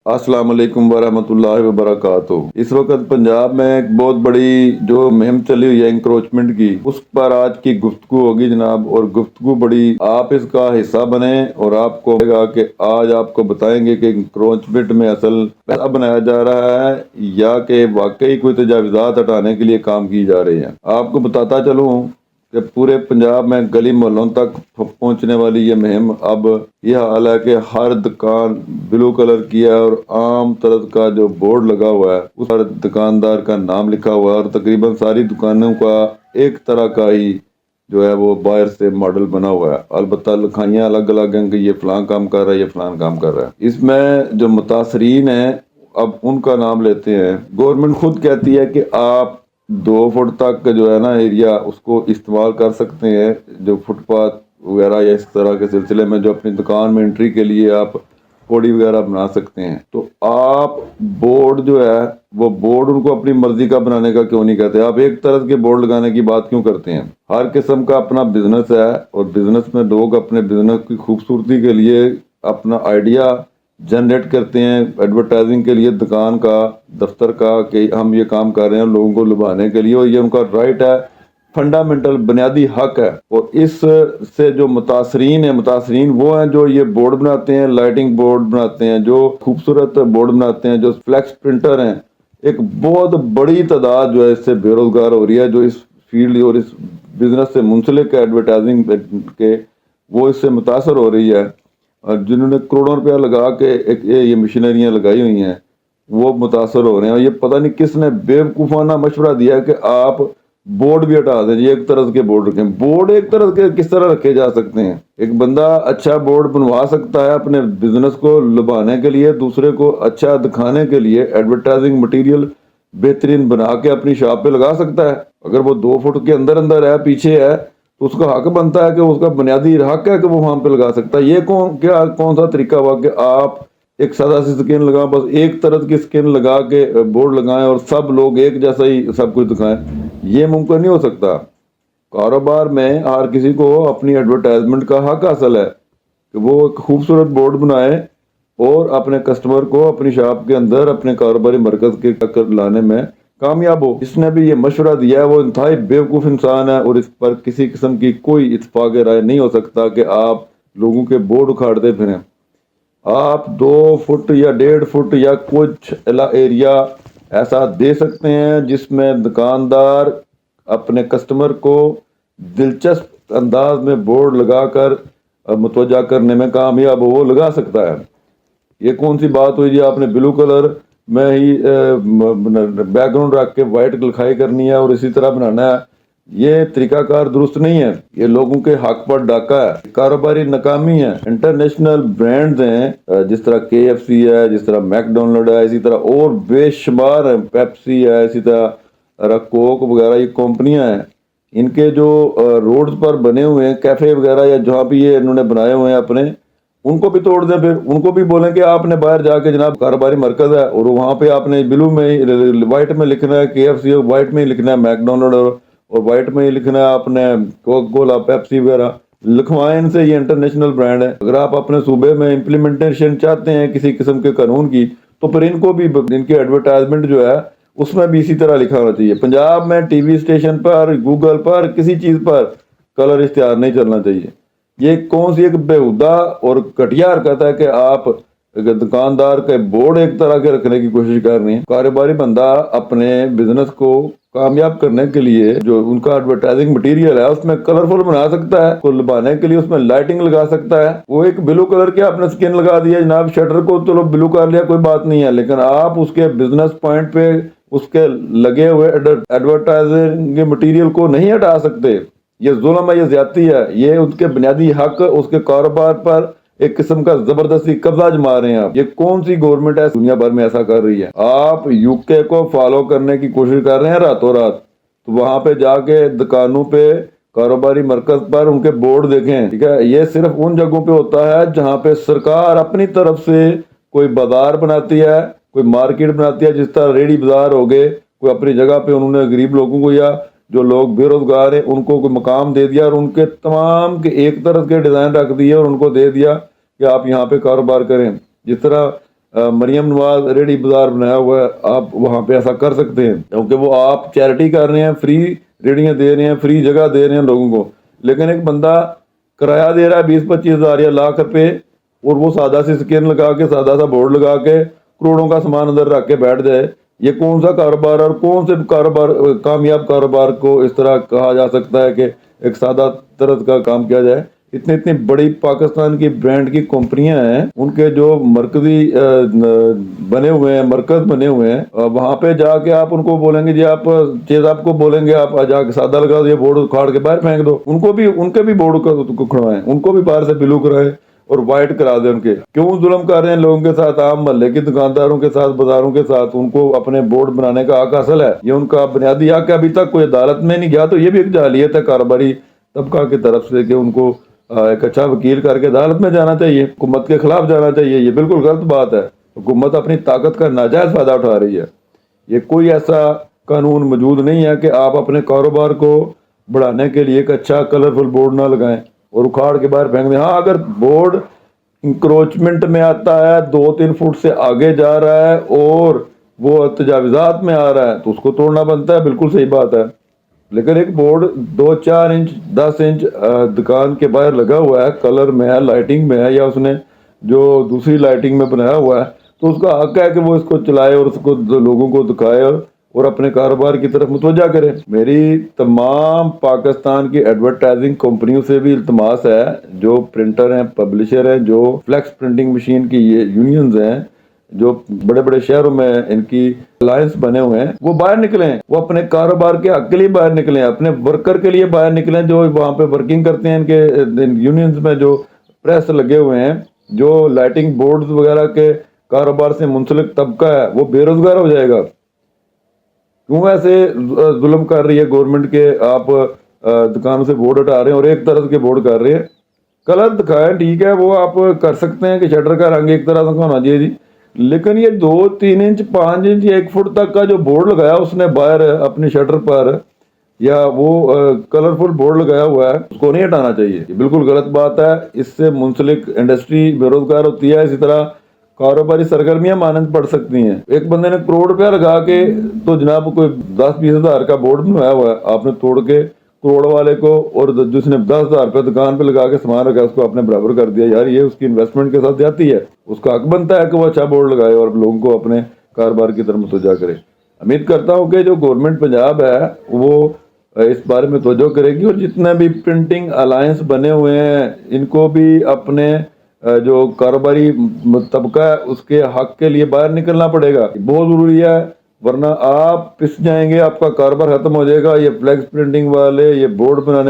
السلام علیکم ورحمۃ اللہ وبرکاتہ۔ اس وقت پنجاب میں ایک بہت بڑی جو مہم چلی ہوئی ہے انکروچمنٹ کی، اس پر آج کی گفتگو ہوگی جناب، اور گفتگو بڑی، آپ اس کا حصہ بنیں اور آپ کو گا کہ آج آپ کو بتائیں گے کہ انکروچمنٹ میں اصل پیسہ بنایا جا رہا ہے یا کہ واقعی کوئی تجاوزات ہٹانے کے لیے کام کی جا رہی ہیں۔ آپ کو بتاتا چلوں کہ پورے پنجاب میں گلی محلوں تک پہنچنے والی یہ مہم اب یہ حال ہے کہ ہر دکان بلو کلر کی ہے اور عام طرز کا جو بورڈ لگا ہوا ہے اس پر دکاندار کا نام لکھا ہوا ہے، اور تقریباً ساری دکانوں کا ایک طرح کا ہی جو ہے وہ باہر سے ماڈل بنا ہوا ہے، البتہ لکھائیاں الگ الگ ہیں کہ یہ فلاں کام کر رہا ہے، یہ فلاں کام کر رہا ہے۔ اس میں جو متاثرین ہیں اب ان کا نام لیتے ہیں۔ گورنمنٹ خود کہتی ہے کہ آپ 2 فٹ تک جو ہے نا ایریا اس کو استعمال کر سکتے ہیں، جو فٹ پاتھ وغیرہ یا اس طرح کے سلسلے میں جو اپنی دکان میں انٹری کے لیے آپ پوڑی وغیرہ بنا سکتے ہیں۔ تو آپ بورڈ جو ہے وہ بورڈ ان کو اپنی مرضی کا بنانے کا کیوں نہیں کہتے؟ آپ ایک طرز کے بورڈ لگانے کی بات کیوں کرتے ہیں؟ ہر قسم کا اپنا بزنس ہے، اور بزنس میں لوگ اپنے بزنس کی خوبصورتی کے لیے اپنا آئیڈیا جنریٹ کرتے ہیں، ایڈورٹائزنگ کے لیے دکان کا، دفتر کا، کہ ہم یہ کام کر رہے ہیں لوگوں کو لبھانے کے لیے، اور یہ ان کا رائٹ ہے، فنڈامنٹل بنیادی حق ہے۔ اور اس سے جو متاثرین ہیں، متاثرین وہ ہیں جو یہ بورڈ بناتے ہیں، لائٹنگ بورڈ بناتے ہیں، جو خوبصورت بورڈ بناتے ہیں، جو فلیکس پرنٹر ہیں۔ ایک بہت بڑی تعداد جو ہے اس سے بے روزگار ہو رہی ہے، جو اس فیلڈ اور اس بزنس سے منسلک ہے ایڈورٹائزنگ کے، وہ اس سے متاثر ہو رہی ہے، اور جنہوں نے کروڑوں روپیہ لگا کے یہ مشینریاں لگائی ہوئی ہیں وہ متاثر ہو رہے ہیں۔ اور یہ پتہ نہیں کس نے بے وقوفانہ مشورہ دیا ہے کہ آپ بورڈ بھی ہٹا دیں، یہ ایک طرز کے بورڈ رکھیں۔ بورڈ ایک طرز کے کس طرح رکھے جا سکتے ہیں؟ ایک بندہ اچھا بورڈ بنوا سکتا ہے اپنے بزنس کو لبھانے کے لیے، دوسرے کو اچھا دکھانے کے لیے، ایڈورٹائزنگ مٹیریل بہترین بنا کے اپنی شاپ پہ لگا سکتا ہے۔ اگر وہ 2 فٹ کے اندر اندر ہے، پیچھے ہے، تو اس کا حق بنتا ہے کہ اس کا بنیادی حق ہے کہ وہ وہاں پہ لگا سکتا ہے۔ یہ کون سا طریقہ ہوا کہ آپ ایک سادہ سی سکرین لگا، بس ایک طرز کی سکرین لگا کے بورڈ لگائیں اور سب لوگ ایک جیسا ہی سب کچھ دکھائیں؟ یہ ممکن نہیں ہو سکتا۔ کاروبار میں ہر کسی کو اپنی ایڈورٹائزمنٹ کا حق حاصل ہے کہ وہ ایک خوبصورت بورڈ بنائے اور اپنے کسٹمر کو اپنی شاپ کے اندر اپنے کاروباری مرکز کے تک لانے میں کامیاب ہو۔ جس نے بھی یہ مشورہ دیا ہے وہ انتہائی بیوقوف انسان ہے، اور اس پر کسی قسم کی کوئی اتفاق رائے نہیں ہو سکتا کہ آپ لوگوں کے بورڈ اکھاڑتے پھریں۔ آپ 2 فٹ یا 1.5 فٹ یا کچھ ایریا ایسا دے سکتے ہیں جس میں دکاندار اپنے کسٹمر کو دلچسپ انداز میں بورڈ لگا کر متوجہ کرنے میں کامیاب ہو، وہ لگا سکتا ہے۔ یہ کون سی بات ہوئی جی آپ نے بلو کلر میں ہی بیک گراؤنڈ رکھ کے وائٹ لکھائی کرنی ہے اور اسی طرح بنانا ہے؟ یہ طریقہ کار درست نہیں ہے، یہ لوگوں کے حق پر ڈاکہ ہے، کاروباری ناکامی ہے۔ انٹرنیشنل برانڈز ہیں، جس طرح KFC ہے، جس طرح میک ڈونلڈ ہے، اسی طرح اور بے شمار ہیں، پیپسی ہے، اسی طرح کوک وغیرہ، یہ کمپنیاں ہیں۔ ان کے جو روڈز پر بنے ہوئے ہیں کیفے وغیرہ، یا جہاں بھی یہ انہوں نے بنائے ہوئے ہیں اپنے، ان کو بھی توڑ دیں، پھر ان کو بھی بولیں کہ آپ نے باہر جا کے جناب کاروباری مرکز ہے اور وہاں پہ آپ نے بلو میں ہی وائٹ میں لکھنا ہے KFC، وائٹ میں ہی لکھنا ہے میک ڈونلڈ، اور وائٹ میں ہی لکھنا ہے آپ نے کوکا کولا، پیپسی وغیرہ لکھوائیں ان سے، یہ انٹرنیشنل برانڈ ہے۔ اگر آپ اپنے صوبے میں امپلیمنٹیشن چاہتے ہیں کسی قسم کے قانون کی، تو پھر ان کو بھی ان کی ایڈورٹائزمنٹ جو ہے اس میں بھی اسی طرح لکھا ہونا چاہیے۔ پنجاب میں ٹی وی اسٹیشن پر، گوگل پر، کسی چیز پر کلر اشتہار نہیں چلنا چاہیے۔ یہ کون سی ایک بےہودہ اور گھٹیا حرکت ہے کہ آپ دکاندار کے بورڈ ایک طرح کے رکھنے کی کوشش کر رہی ہیں۔ کاروباری بندہ اپنے بزنس کو کامیاب کرنے کے لیے جو ان کا ایڈورٹائزنگ مٹیریل ہے اس میں کلرفل بنا سکتا ہے، کو لبانے کے لیے اس میں لائٹنگ لگا سکتا ہے۔ وہ ایک بلو کلر کے آپ نے سکن لگا دیا جناب، شٹر کو چلو بلو کر لیا، کوئی بات نہیں ہے، لیکن آپ اس کے بزنس پوائنٹ پہ اس کے لگے ہوئے ایڈورٹائزنگ مٹیریل کو نہیں ہٹا سکتے۔ یہ ظلم ہے، یہ زیادتی ہے، یہ ان کے بنیادی حق، اس کے کاروبار پر ایک قسم کا زبردستی قبضہ جما رہے ہیں آپ۔ یہ کون سی گورنمنٹ ہے دنیا بھر میں ایسا کر رہی ہے؟ آپ UK کو فالو کرنے کی کوشش کر رہے ہیں راتوں رات، تو وہاں پہ جا کے دکانوں پہ کاروباری مرکز پر ان کے بورڈ دیکھیں، ٹھیک ہے؟ یہ صرف ان جگہوں پہ ہوتا ہے جہاں پہ سرکار اپنی طرف سے کوئی بازار بناتی ہے، کوئی مارکیٹ بناتی ہے، جس طرح ریڑی بازار ہو گئے، کوئی اپنی جگہ پہ انہوں نے غریب لوگوں کو یا جو لوگ بے روزگار ہیں ان کو کوئی مقام دے دیا، اور ان کے تمام کے ایک طرح کے ڈیزائن رکھ دیے اور ان کو دے دیا کہ آپ یہاں پہ کاروبار کریں۔ جس طرح مریم نواز ریڈی بازار بنایا ہوا ہے، آپ وہاں پہ ایسا کر سکتے ہیں، کیونکہ وہ آپ چیریٹی کر رہے ہیں، فری ریڑیاں دے رہے ہیں، فری جگہ دے رہے ہیں لوگوں کو۔ لیکن ایک بندہ کرایہ دے رہا ہے 20-25 ہزار یا لاکھ روپے، اور وہ سادہ سی اسکرین لگا کے، سادہ سا بورڈ لگا کے کروڑوں کا سامان اندر رکھ کے بیٹھ جائے، یہ کون سا کاروبار اور کون سے کاروبار کامیاب کاروبار کو اس طرح کہا جا سکتا ہے کہ ایک سادہ طرز کا کام کیا جائے؟ اتنی بڑی پاکستان کی برانڈ کی کمپنیاں ہیں، ان کے جو مرکزی بنے ہوئے ہیں، مرکز بنے ہوئے ہیں، وہاں پہ جا کے آپ ان کو بولیں گے جی آپ چیز، آپ کو بولیں گے آپ جا کے سادہ لگا دو، یہ بورڈ اکھاڑ کے باہر پھینک دو، ان کے بھی بورڈ کو کھڑوائیں، ان کو بھی باہر سے بلو کرائیں اور وائٹ کرا دیں۔ ان کے کیوں ظلم کر رہے ہیں لوگوں کے ساتھ، عام محلے کی دکانداروں کے ساتھ، بازاروں کے ساتھ؟ ان کو اپنے بورڈ بنانے کا حق حاصل ہے، یہ ان کا بنیادی حق ہے۔ ابھی تک کوئی عدالت میں نہیں گیا، تو یہ بھی ایک جہلیت ہے کاروباری طبقہ کی طرف سے کہ ان کو ایک اچھا وکیل کر کے عدالت میں جانا چاہیے، حکومت کے خلاف جانا چاہیے۔ یہ بالکل غلط بات ہے، حکومت اپنی طاقت کا ناجائز فائدہ اٹھا رہی ہے۔ یہ کوئی ایسا قانون موجود نہیں ہے کہ آپ اپنے کاروبار کو بڑھانے کے لیے ایک اچھا کلرفل بورڈ نہ لگائیں اور اکھاڑ کے باہر پھینک دیں۔ ہاں، اگر بورڈ انکروچمنٹ میں آتا ہے، 2-3 فٹ سے آگے جا رہا ہے اور وہ تجاوزات میں آ رہا ہے، تو اس کو توڑنا بنتا ہے، بالکل صحیح بات ہے۔ لیکن ایک بورڈ 2-4 انچ 10 انچ دکان کے باہر لگا ہوا ہے، کلر میں ہے، لائٹنگ میں ہے، یا اس نے جو دوسری لائٹنگ میں بنایا ہوا ہے، تو اس کا حق ہے کہ وہ اس کو چلائے اور اس کو لوگوں کو دکھائے اور اپنے کاروبار کی طرف متوجہ کرے۔ میری تمام پاکستان کی ایڈورٹائزنگ کمپنیوں سے بھی التماس ہے، جو پرنٹر ہیں، پبلشر ہیں، جو فلیکس پرنٹنگ مشین کی یہ یونینز ہیں، جو بڑے بڑے شہروں میں ان کی الائنس بنے ہوئے ہیں، وہ باہر نکلیں، وہ اپنے کاروبار کے حق کے لیے باہر نکلیں، اپنے ورکر کے لیے باہر نکلیں، جو وہاں پہ ورکنگ کرتے ہیں، ان کے یونینز میں جو پریس لگے ہوئے ہیں، جو لائٹنگ بورڈز وغیرہ کے کاروبار سے منسلک طبقہ ہے، وہ بے روزگار ہو جائے گا۔ کیوں ایسے ظلم کر رہی ہے گورنمنٹ کے؟ آپ دکانوں سے بورڈ ہٹا رہے ہیں اور ایک طرح کے بورڈ کر رہے ہیں۔ کلر دکھائیں، ٹھیک ہے، وہ آپ کر سکتے ہیں کہ شٹر کا رنگ ایک طرح کا ہونا چاہیے جی، لیکن یہ 2-3 انچ 5 انچ 1 فٹ تک کا جو بورڈ لگایا اس نے باہر اپنی شٹر پر، یا وہ کلرفل بورڈ لگایا ہوا ہے، اس کو نہیں ہٹانا چاہیے۔ یہ بالکل غلط بات ہے، اس سے منسلک انڈسٹری بے روزگار ہوتی ہے، اسی طرح کاروباری سرگرمیاں مانند پڑ سکتی ہیں۔ ایک بندے نے کروڑ روپیہ لگا کے تو جناب کوئی 10-20 ہزار کا بورڈ بنوایا ہوا ہے، آپ نے توڑ کے کروڑ والے کو، اور جس نے 10 ہزار روپے دکان پہ لگا کے سامان رکھا اس کو آپ نے برابر کر دیا۔ یار یہ اس کی انویسٹمنٹ کے ساتھ جاتی ہے، اس کا حق بنتا ہے کہ وہ اچھا بورڈ لگائے اور لوگوں کو اپنے کاروبار کی طرف متوجہ کرے۔ امید کرتا ہوں کہ جو گورنمنٹ پنجاب ہے وہ اس بارے میں توجہ کرے گی، اور جتنے بھی پرنٹنگ الائنس بنے ہوئے ہیں ان کو بھی اپنے جو کاروباری طبقہ ہے اس کے حق کے لیے باہر نکلنا پڑے گا، بہت ضروری ہے، ورنہ آپ پس جائیں گے، آپ کا کاروبار ختم ہو جائے گا۔ یہ فلیکس پرنٹنگ والے، یہ بورڈ بنانے